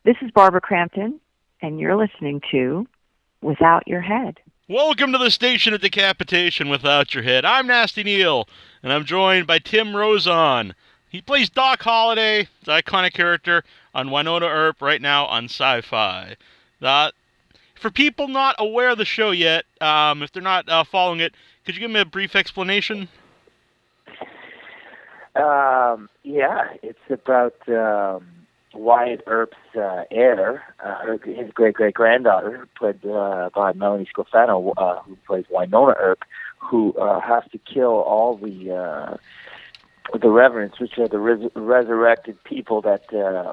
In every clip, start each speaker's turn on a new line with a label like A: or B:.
A: This is Barbara Crampton, and you're listening to Without Your Head.
B: Welcome to the Station of Decapitation Without Your Head. I'm Nasty Neal, and I'm joined by Tim Rozon. He plays Doc Holliday, the iconic character, on Wynonna Earp right now on Sci-Fi. For people not aware of the show yet, if they're not following it, could you give me a brief explanation?
C: Yeah, it's about Wyatt Earp's heir, his great-great-granddaughter, played by Melanie Scofano, who plays Wynonna Earp, who has to kill all the reverends, which are the resurrected people that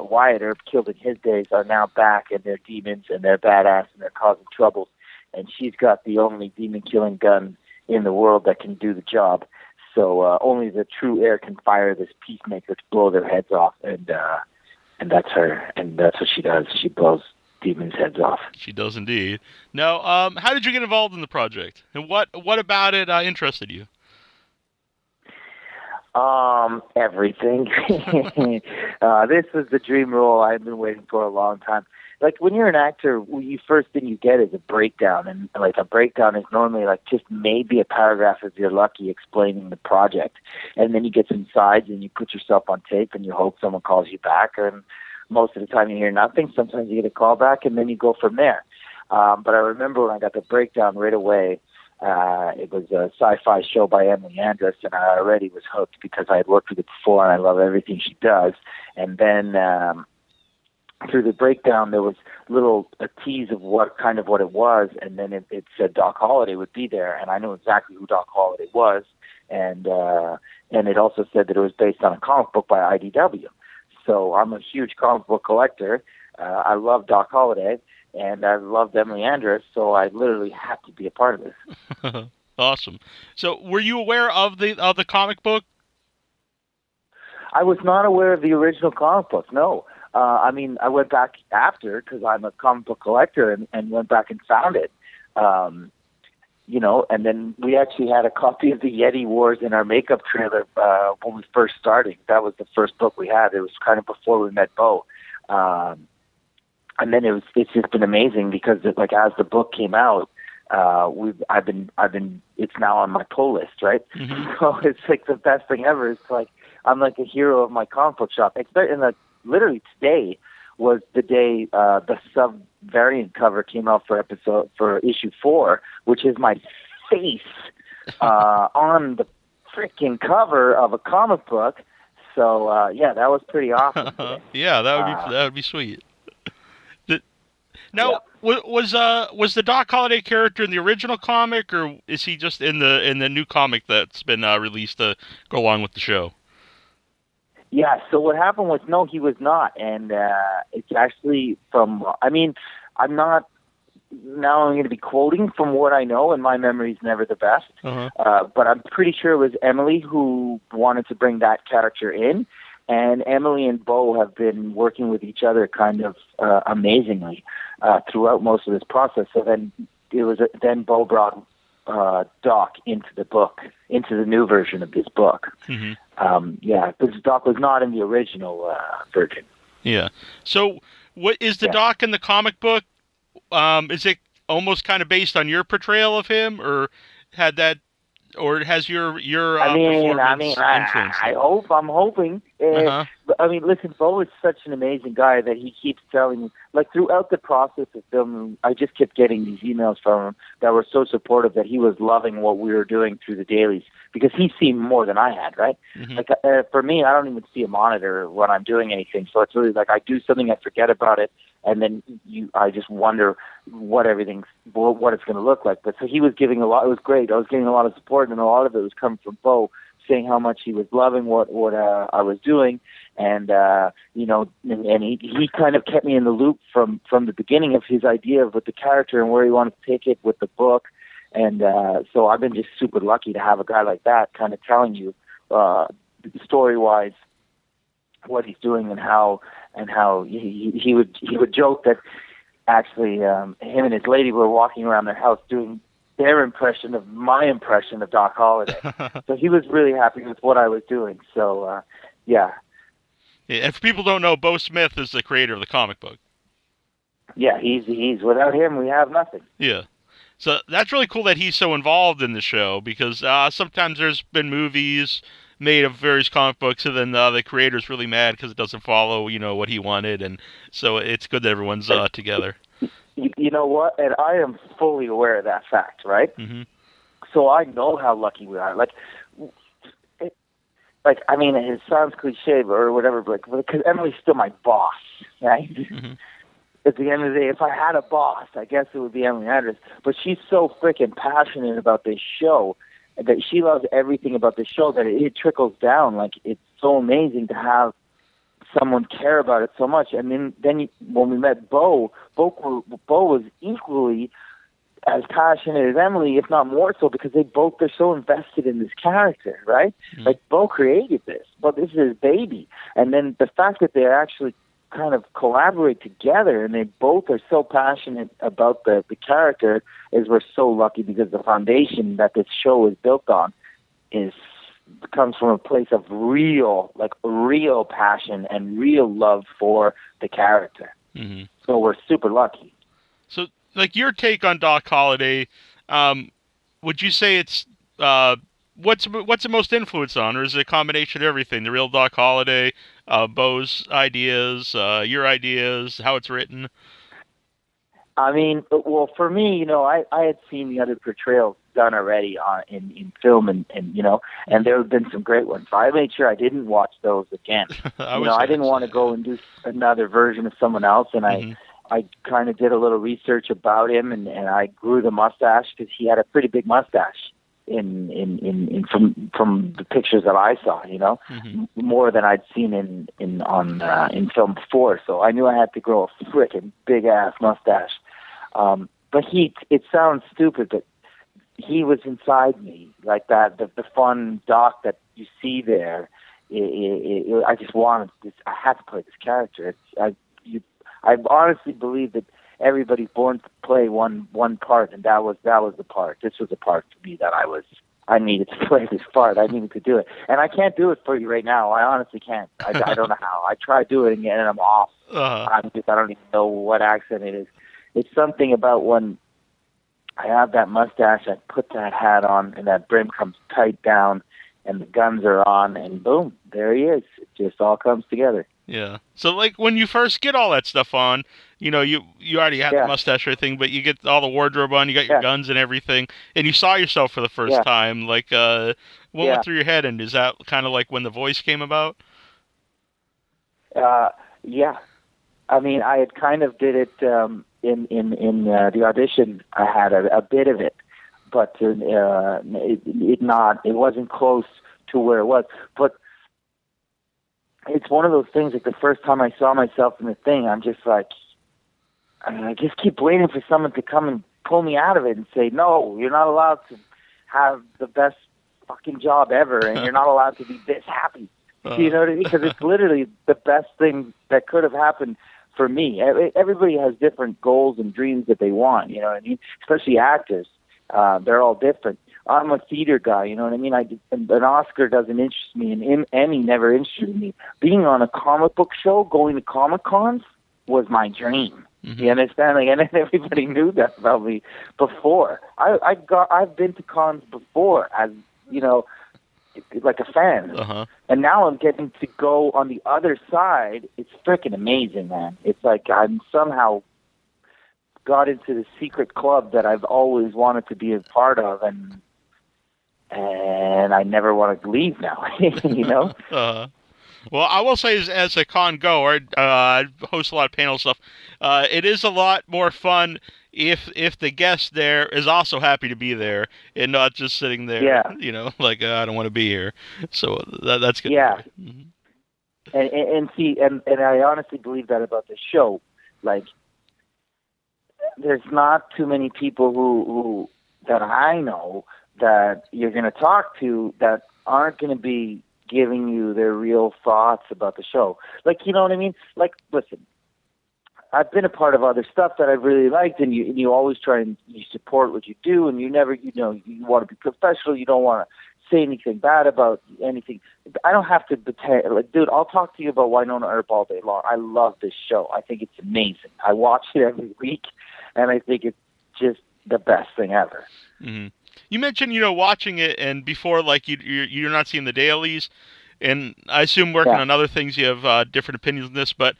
C: Wyatt Earp killed in his days, are now back, and they're demons, and they're badass, and they're causing troubles. And she's got the only demon-killing gun in the world that can do the job. So only the true heir can fire this peacemaker to blow their heads off, and that's her, and that's what she does. She blows demons' heads off.
B: She does indeed. Now, how did you get involved in the project, and what about it interested you?
C: Everything. This was the dream role I've been waiting for a long time. Like, when you're an actor, the first thing you get is a breakdown, and like a breakdown is normally like just maybe a paragraph if you're lucky explaining the project, and then you get some sides and you put yourself on tape and you hope someone calls you back, and most of the time you hear nothing. Sometimes you get a call back, and then you go from there. But I remember when I got the breakdown right away. It was a sci-fi show by Emily Andress, and I already was hooked because I had worked with her before, and I love everything she does. And then through the breakdown, there was a tease of what it was, and then it said Doc Holliday would be there, and I knew exactly who Doc Holliday was, and it also said that it was based on a comic book by IDW. So I'm a huge comic book collector. I love Doc Holliday, and I loved Emily Andress, so I literally had to be a part of this.
B: Awesome. So, were you aware of the comic book?
C: I was not aware of the original comic book. No. I mean, I went back after because I'm a comic book collector, and went back and found it. And then we actually had a copy of the Yeti Wars in our makeup trailer when we first started. That was the first book we had. It was kind of before we met Bo. And then it's just been amazing because as the book came out, it's now on my pull list, right?
B: Mm-hmm.
C: So it's like the best thing ever. It's like I'm like a hero of my comic book shop. Literally today was the day the sub variant cover came out for issue 4, which is my face on the freaking cover of a comic book. So yeah, that was pretty awesome.
B: Yeah, that would be sweet. Now,
C: yeah.
B: was the Doc Holliday character in the original comic, or is he just in the new comic that's been released to go along with the show?
C: Yeah, so what happened was, no, he was not, and it's actually I'm not, now I'm going to be quoting from what I know, and my memory's never the best, but I'm pretty sure it was Emily who wanted to bring that character in, and Emily and Bo have been working with each other kind of amazingly throughout most of this process, so then Bo brought Doc into the book, into the new version of this book.
B: Mm-hmm.
C: Because Doc was not in the original version.
B: Yeah. So, what is the Doc in the comic book? Is it almost kind of based on your portrayal of him, or has your performance influenced?
C: I'm hoping. I mean, listen, Bo is such an amazing guy that he keeps telling me, like throughout the process of filming, I just kept getting these emails from him that were so supportive that he was loving what we were doing through the dailies because he's seen more than I had, right?
B: Mm-hmm.
C: Like for me, I don't even see a monitor when I'm doing anything, so it's really like I do something, I forget about it, and then I just wonder what it's going to look like. But so he was giving a lot. It was great. I was getting a lot of support, and a lot of it was coming from Bo, saying how much he was loving what I was doing, and and he kind of kept me in the loop from the beginning of his idea of with the character and where he wanted to take it with the book, and so I've been just super lucky to have a guy like that kind of telling you story-wise what he's doing and how he would joke that actually him and his lady were walking around their house doing their impression of my impression of Doc Holliday. So he was really happy with what I was doing. So, yeah.
B: And for people who don't know, Bo Smith is the creator of the comic book.
C: Yeah, he's without him, we have nothing.
B: Yeah. So that's really cool that he's so involved in the show because sometimes there's been movies made of various comic books and then the creator's really mad because it doesn't follow, what he wanted, and so it's good that everyone's together.
C: You know what? And I am fully aware of that fact, right?
B: Hmm.
C: So I know how lucky we are. It, I mean, it sounds cliche or whatever, but because Emily's still my boss, right?
B: Hmm.
C: At the end of the day, if I had a boss, I guess it would be Emily Andres. But she's so freaking passionate about this show that she loves everything about the show that it trickles down. Like, it's so amazing to have someone care about it so much. And then when we met Bo was equally as passionate as Emily, if not more so, because they're so invested in this character, right?
B: Mm-hmm.
C: Like, Bo created this, but this is his baby. And then the fact that they actually kind of collaborate together and they both are so passionate about the character is we're so lucky, because the foundation that this show is built on comes from a place of real passion and real love for the character.
B: Mm-hmm.
C: So we're super lucky.
B: So, like, your take on Doc Holliday, would you say it's what's it most influenced on, or is it a combination of everything? The real Doc Holliday, Bo's ideas, your ideas, how it's written.
C: I mean, well, for me, I had seen the other portrayals done already in film, and and there have been some great ones. So I made sure I didn't watch those again. I didn't want to go and do another version of someone else, and
B: Mm-hmm.
C: I kind of did a little research about him, and I grew the mustache because he had a pretty big mustache in from the pictures that I saw,
B: Mm-hmm.
C: more than I'd seen in film before. So I knew I had to grow a freaking big ass mustache. But it sounds stupid, but he was inside me, like that. The fun Doc that you see there. I just wanted this. I had to play this character. I honestly believe that everybody's born to play one part, and that was the part. This was the part for me that I needed to play this part. I needed to do it, and I can't do it for you right now. I honestly can't. I don't know how. I tried doing it, and I'm off.
B: Uh-huh.
C: I don't even know what accent it is. It's something about when I have that mustache, I put that hat on, and that brim comes tight down, and the guns are on, and boom, there he is. It just all comes together.
B: Yeah. So, like, when you first get all that stuff on, you already have the mustache or everything, but you get all the wardrobe on, you got your guns and everything, and you saw yourself for the first time. Like, what went through your head, and is that kind of like when the voice came about?
C: Yeah. I mean, I had kind of did it in the audition. I had a bit of it, but it wasn't close to where it was. But it's one of those things. Like, the first time I saw myself in the thing, I'm just like, I just keep waiting for someone to come and pull me out of it and say, "No, you're not allowed to have the best fucking job ever, and you're not allowed to be this happy." You know what I mean? Because it's literally the best thing that could have happened for me. Everybody has different goals and dreams that they want, you know what I mean? Especially actors. They're all different. I'm a theater guy, you know what I mean? An Oscar doesn't interest me, and Emmy never interested me. Being on a comic book show, going to Comic Cons, was my dream.
B: Mm-hmm.
C: You understand? Like, and everybody knew that about me before. I've been to cons before as, like a fan.
B: Uh-huh.
C: And now I'm getting to go on the other side. It's freaking amazing, man. It's like I'm somehow got into the secret club that I've always wanted to be a part of, and I never want to leave now, you know?
B: Well, I will say, as a con goer, I host a lot of panel stuff. It is a lot more fun if the guest there is also happy to be there and not just sitting there, like, I don't want to be here. So that's good.
C: Yeah.
B: Mm-hmm.
C: And I honestly believe that about the show. Like, there's not too many people who that I know that you're going to talk to that aren't going to be giving you their real thoughts about the show. Like, you know what I mean? Like, listen, I've been a part of other stuff that I've really liked, and you always try and you support what you do, and you never, you want to be professional. You don't want to say anything bad about anything. I don't have to pretend. Like, dude, I'll talk to you about Winona Earp all day long. I love this show. I think it's amazing. I watch it every week, and I think it's just the best thing ever.
B: Mm-hmm. You mentioned, watching it, and before, like, you're not seeing the dailies, and I assume working on other things you have different opinions on this, but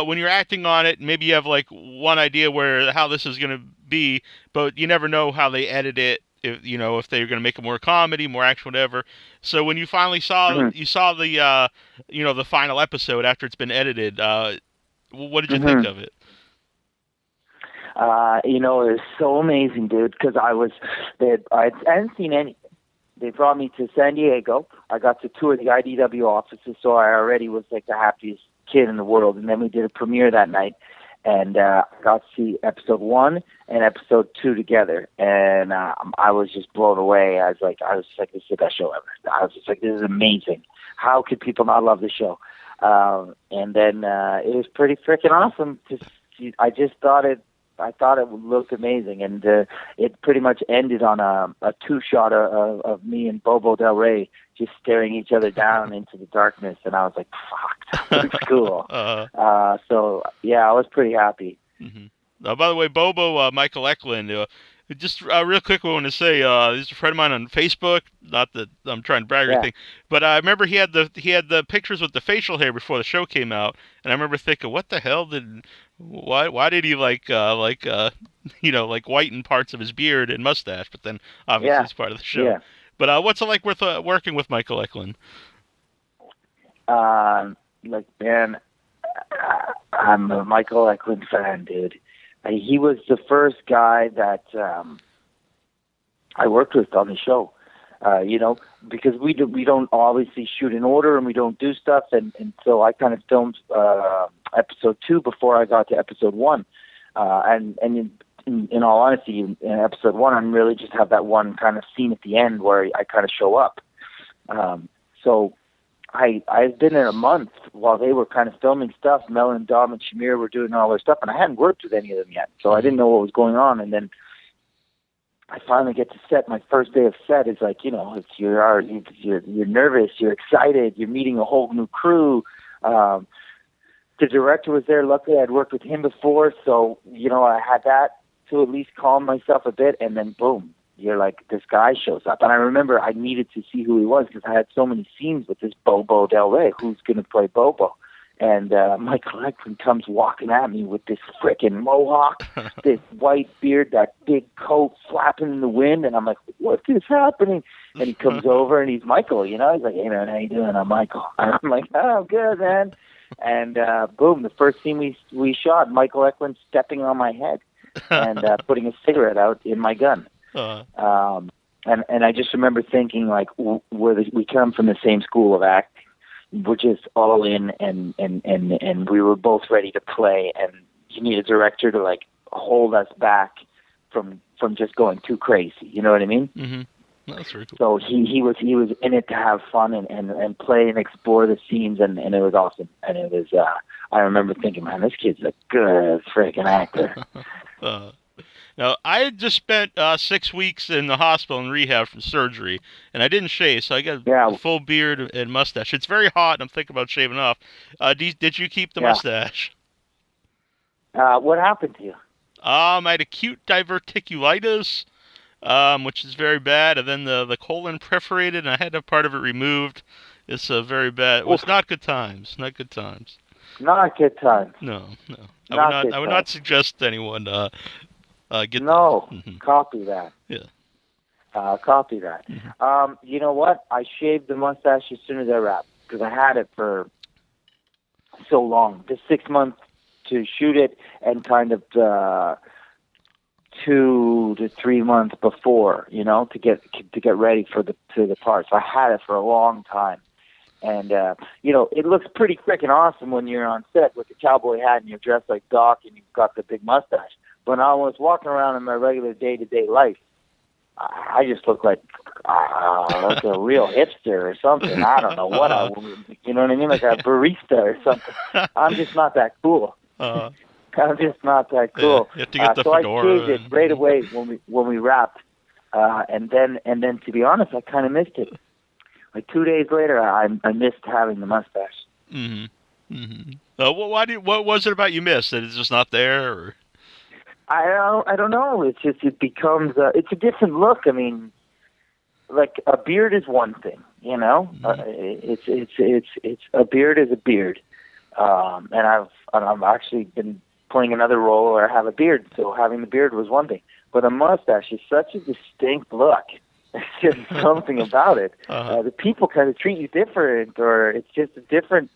B: when you're acting on it, maybe you have, like, one idea how this is going to be, but you never know how they edit it, if they're going to make it more comedy, more action, whatever. So when you finally saw the the final episode after it's been edited, what did you think of it?
C: It was so amazing, dude, because I hadn't seen anything. They brought me to San Diego. I got to tour the IDW offices, so I already was like the happiest kid in the world. And then we did a premiere that night, and I got to see episode 1 and episode 2 together. And I was just blown away. I was like, this is the best show ever. I was just like, this is amazing. How could people not love the show? And then it was pretty freaking awesome. I thought it looked amazing, and it pretty much ended on a two-shot of me and Bobo Del Rey just staring each other down into the darkness, and I was like, fuck, that looks cool. So, yeah, I was pretty happy.
B: Mm-hmm. By the way, Bobo, Michael Eklund, just real quick, I want to say, he's a friend of mine on Facebook. Not that I'm trying to brag or anything, but I remember he had the pictures with the facial hair before the show came out, and I remember thinking, what the hell why did he like whiten parts of his beard and mustache? But then obviously it's part of the show. Yeah. But what's it like with working with Michael Eklund?
C: Man, I'm a Michael Eklund fan, dude. He was the first guy that I worked with on the show, because we don't obviously shoot in order and we don't do stuff, and so I kind of filmed episode 2 before I got to episode 1, and in all honesty, in episode 1, I really just have that one kind of scene at the end where I kind of show up. So I've been there a month while they were kind of filming stuff. Mel and Dom and Shamir were doing all their stuff, and I hadn't worked with any of them yet, so I didn't know what was going on. And then I finally get to set. My first day of set is like, you're nervous, you're excited, you're meeting a whole new crew. The director was there. Luckily, I'd worked with him before, so I had that to at least calm myself a bit. And then boom, you're like, this guy shows up. And I remember I needed to see who he was because I had so many scenes with this Bobo Del Rey. Who's going to play Bobo? And Michael Eklund comes walking at me with this frickin' mohawk, this white beard, that big coat flapping in the wind. And I'm like, what is happening? And he comes over, and he's Michael, He's like, hey, man, how you doing? I'm Michael. And I'm like, oh, good, man. And boom, the first scene we shot, Michael Eklund stepping on my head and putting a cigarette out in my gun. And I just remember thinking, like, we come from the same school of acting. We're just all in, and we were both ready to play. And you need a director to like hold us back from just going too crazy. You know what I mean?
B: Mm-hmm. That's very cool.
C: So he was in it to have fun and play and explore the scenes, and it was awesome. And it was I remember thinking, man, this kid's a good freaking actor.
B: Now, I had just spent 6 weeks in the hospital in rehab from surgery, and I didn't shave, so I got a full beard and mustache. It's very hot, and I'm thinking about shaving off. Did you keep the mustache?
C: What happened to you?
B: I had acute diverticulitis, which is very bad, and then the colon perforated, and I had to have part of it removed. It's very bad. It was not good times. Not good times.
C: Not good times.
B: No. I would not suggest anyone get
C: copy that.
B: Yeah.
C: Copy that.
B: Mm-hmm.
C: You know what? I shaved the mustache as soon as I wrapped because I had it for so long. Just 6 months to shoot it, and kind of 2 to 3 months before, to get ready for the part. So I had it for a long time. And, it looks pretty freaking awesome when you're on set with the cowboy hat and you're dressed like Doc and you've got the big mustache. When I was walking around in my regular day-to-day life, I just look like a real hipster or something. I don't know what you know what I mean? Like a barista or something. I'm just not that cool. I'm just not that cool.
B: Yeah, you have to get the
C: so
B: fedora.
C: I shaved it right away when we wrapped, and then to be honest, I kind of missed it. Like 2 days later, I missed having the mustache.
B: Mm-hmm. Mm-hmm. What was it about you missed? That it's just not there? Or?
C: I don't know. It's just it becomes it's a different look. I mean, like a beard is one thing, you know. It's a beard is a beard, and I've actually been playing another role where I have a beard, so having the beard was one thing. But a mustache is such a distinct look. It's just something about it. The people kind of treat you different, or it's just a different.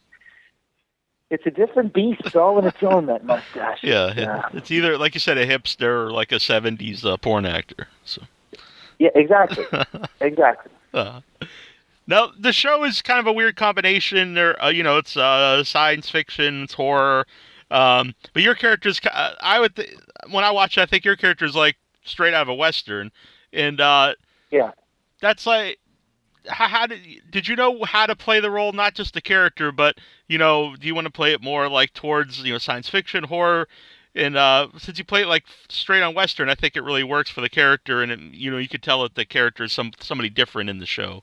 C: It's a different beast all on its own, that mustache.
B: Yeah. It's either, like you said, a hipster or like a 70s porn actor. So.
C: Yeah, exactly. Exactly.
B: Now, the show is kind of a weird combination. There, it's science fiction, it's horror. But your character's, when I watch it, I think your character's like straight out of a Western. And
C: yeah.
B: That's like, how did you know how to play the role, not just the character, but do you want to play it more like towards science fiction, horror, and since you play it like straight on Western, I think it really works for the character, and you could tell that the character is somebody different in the show.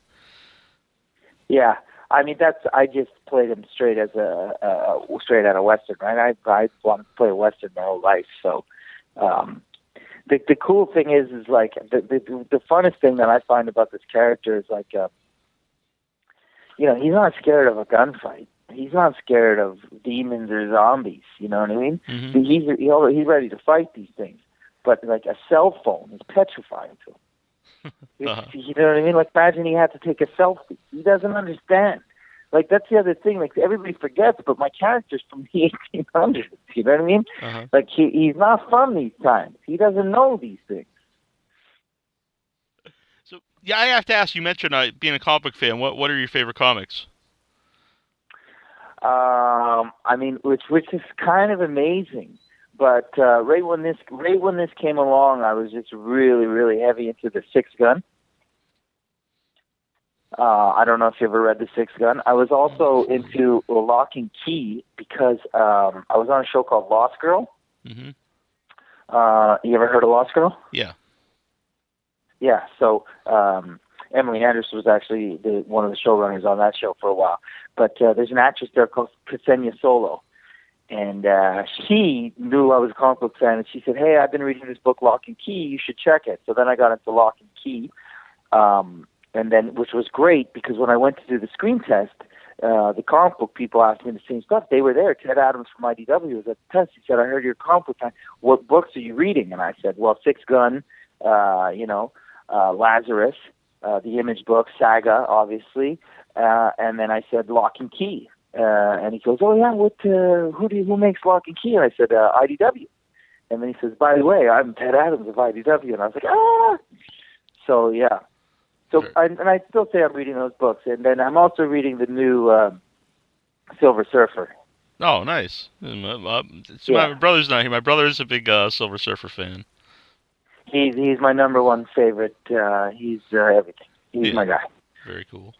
C: Yeah, I mean I just played him straight as straight out of Western, right? I wanted to play a Western my whole life, so. The cool thing is like the funnest thing that I find about this character is like, he's not scared of a gunfight. He's not scared of demons or zombies. You know what I mean?
B: Mm-hmm.
C: He's ready to fight these things. But like a cell phone is petrifying to him. You know what I mean? Like imagine he had to take a selfie. He doesn't understand. Like, that's the other thing. Like, everybody forgets, but my character's from the 1800s. You know what I mean?
B: Uh-huh.
C: Like, he's not from these times. He doesn't know these things.
B: So, yeah, I have to ask, you mentioned being a comic book fan. What are your favorite comics?
C: I mean, which is kind of amazing. But right when this came along, I was just really, really heavy into the Six Gun. I don't know if you ever read The Six Gun. I was also into Lock and Key because I was on a show called Lost Girl.
B: Mm-hmm.
C: You ever heard of Lost Girl?
B: Yeah.
C: Yeah, so Emily Anderson was actually one of the showrunners on that show for a while. But there's an actress there called Ksenia Solo. And she knew I was a comic book fan, and she said, "Hey, I've been reading this book, Lock and Key. You should check it." So then I got into Lock and Key. And then, which was great because when I went to do the screen test, the comic book people asked me the same stuff. They were there. Ted Adams from IDW was at the test. He said, "I heard you're a comic book fan. What books are you reading?" And I said, "Well, Six Gun, Lazarus, the Image book, Saga, obviously, and then I said Lock and Key." And he goes, "Oh yeah, who makes Lock and Key?" And I said, "IDW." And then he says, "By the way, I'm Ted Adams of IDW." And I was like, "Ah!" So yeah. So, and I still say I'm reading those books, and then I'm also reading the new Silver Surfer.
B: Oh, nice! My brother's not here. My brother is a big Silver Surfer fan.
C: He's my number one favorite. He's everything. He's my guy.
B: Very cool.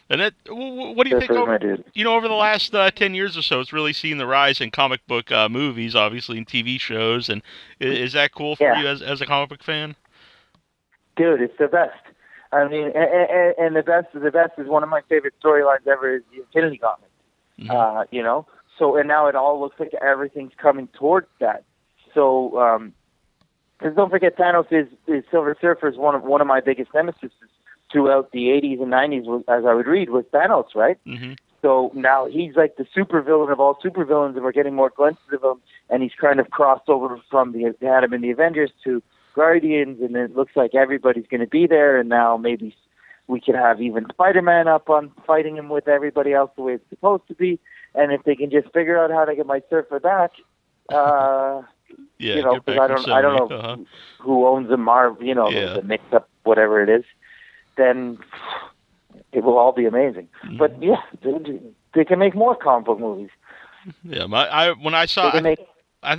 B: And what do you think? Over the last 10 years or so, it's really seen the rise in comic book movies, obviously, and TV shows. And is that cool for you as a comic book fan?
C: Dude, it's the best. I mean, and the best is one of my favorite storylines ever is the Infinity Gauntlet. Mm-hmm. So, and now it all looks like everything's coming towards that. So, because don't forget, Thanos is Silver Surfer is one of my biggest nemesis throughout the 80s and 90s, as I would read, was Thanos, right?
B: Mm-hmm.
C: So now he's like the supervillain of all supervillains, and we're getting more glimpses of him, and he's kind of crossed over from they had him in the Avengers to Guardians, and it looks like everybody's going to be there, and now maybe we could have even Spider-Man up on fighting him with everybody else the way it's supposed to be, and if they can just figure out how to get my Surfer back, because I don't know who owns the Marvel, the mix-up, whatever it is, then it will all be amazing. Mm-hmm. But yeah, they can make more comic book movies.
B: Yeah, when I saw,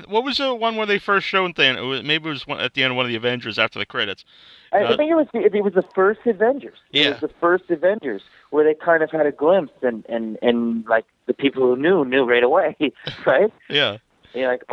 B: what was the one where they first showed Thanos? Maybe it was at the end of one of the Avengers after the credits.
C: I think it was the first Avengers.
B: Yeah.
C: It was the first Avengers where they kind of had a glimpse, and like the people who knew right away, right?
B: Yeah.
C: You're like,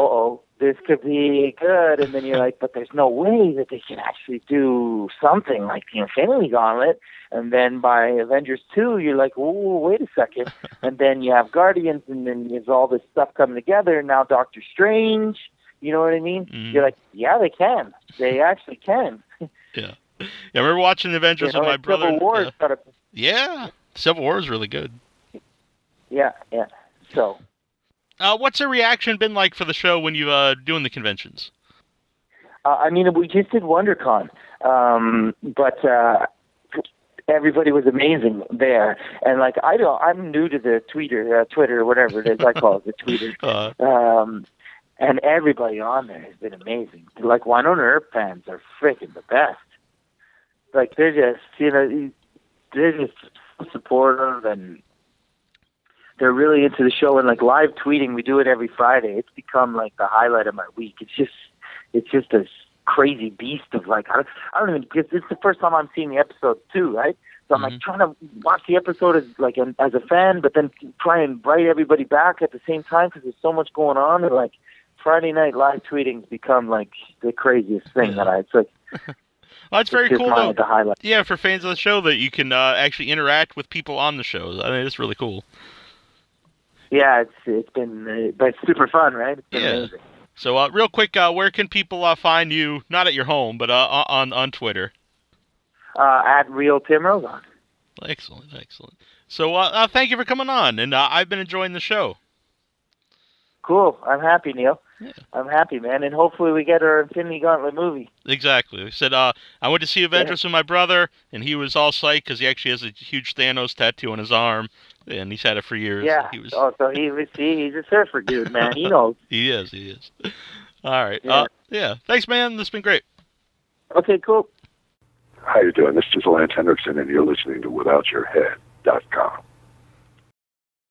C: this could be good. And then you're like, but there's no way that they can actually do something like the Infinity Gauntlet. And then by Avengers 2, you're like, oh, wait a second. And then you have Guardians, and then there's all this stuff coming together. And now Doctor Strange, you know what I mean?
B: Mm-hmm.
C: You're like, yeah, they can. They actually can.
B: Yeah. Yeah, I remember watching Avengers with my brother.
C: Civil War.
B: Yeah, Civil War is really good.
C: Yeah. So.
B: What's the reaction been like for the show when you doing the conventions?
C: I mean, we just did WonderCon, but everybody was amazing there. And like, I'm new to the Twitter, whatever it is. I call it the Twitter. And everybody on there has been amazing. Like, Winona Earp fans are freaking the best. Like, they're just, they're just supportive, and they're really into the show. And like, live tweeting, we do it every Friday. It's become like the highlight of my week. It's just a crazy beast of like, I don't even, because it's the first time I'm seeing the episode too, right? So I'm like trying to watch the episode as a fan, but then try and write everybody back at the same time because there's so much going on. And like, Friday night live tweeting's become like the craziest thing it's like.
B: Well, it's very cool, though.
C: The highlight.
B: Yeah, for fans of the show, that you can actually interact with people on the show. I mean, it's really cool.
C: Yeah, it's been but it's super fun, right? It's been amazing.
B: So, real quick, where can people find you? Not at your home, but on Twitter.
C: At Real Tim Rozon.
B: Excellent. So, thank you for coming on, and I've been enjoying the show.
C: Cool. I'm happy, Neil.
B: Yeah.
C: I'm happy, man, and hopefully we get our Infinity Gauntlet movie.
B: Exactly. I said I went to see Avengers with my brother, and he was all psyched because he actually has a huge Thanos tattoo on his arm, and he's had it for years.
C: Yeah.
B: He was...
C: so he's a surfer dude, man. He knows.
B: He is. All right.
C: Yeah.
B: Thanks, man. This has been great.
C: Okay, cool.
D: How you doing? This is Lance Henriksen, and you're listening to WithoutYourHead.com.